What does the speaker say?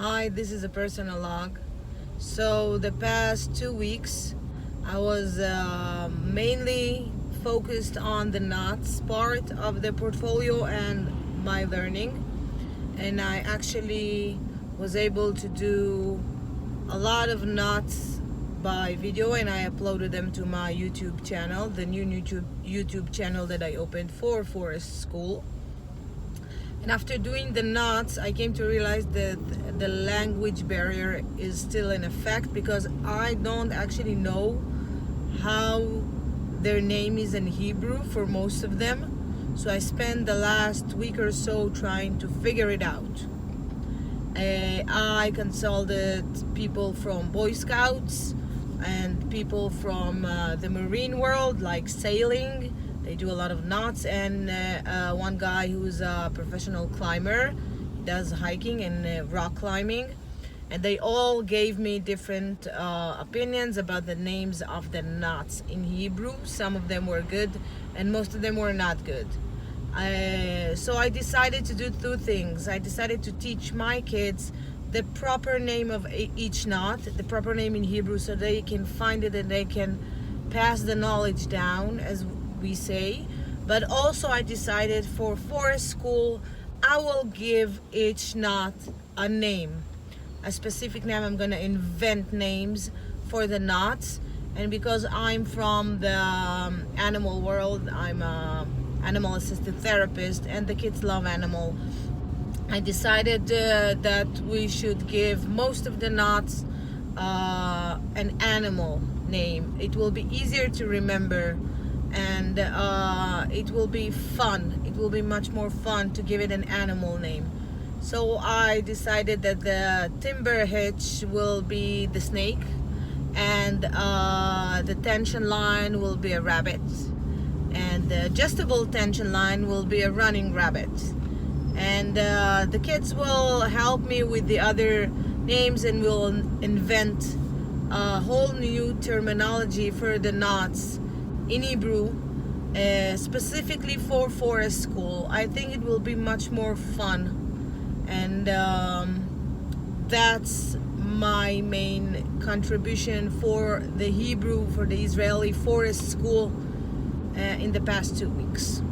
Hi, this is a personal log. So the past 2 weeks, I was mainly focused on the knots part of the portfolio and my learning, and I actually was able to do a lot of knots by video, and I uploaded them to my YouTube channel, the new YouTube channel that I opened for Forest School. And after doing the knots, I came to realize that the language barrier is still in effect because I don't actually know how their name is in Hebrew for most of them. So I spent the last week or so trying to figure it out. I consulted people from Boy Scouts and people from the marine world, like sailing. They do a lot of knots, and one guy who's a professional climber. He does hiking and rock climbing, and they all gave me different opinions about the names of the knots in Hebrew. Some of them were good and most of them were not good. So I decided to do two things. I decided to teach my kids the proper name of each knot, the proper name in Hebrew, so they can find it and they can pass the knowledge down, as we say. But also I decided for Forest School, I will give each knot a name, a specific name. I'm gonna invent names for the knots. And because I'm from the animal world, I'm a animal assisted therapist and the kids love animal, I decided that we should give most of the knots an animal name. It will be easier to remember, and it will be fun. It will be much more fun to give it an animal name. So I decided that the timber hitch will be the snake, and the tension line will be a rabbit, and the adjustable tension line will be a running rabbit. And the kids will help me with the other names, and we'll invent a whole new terminology for the knots in Hebrew, specifically for Forest School. I think it will be much more fun, and that's my main contribution for the Hebrew, for the Israeli Forest School in the past 2 weeks.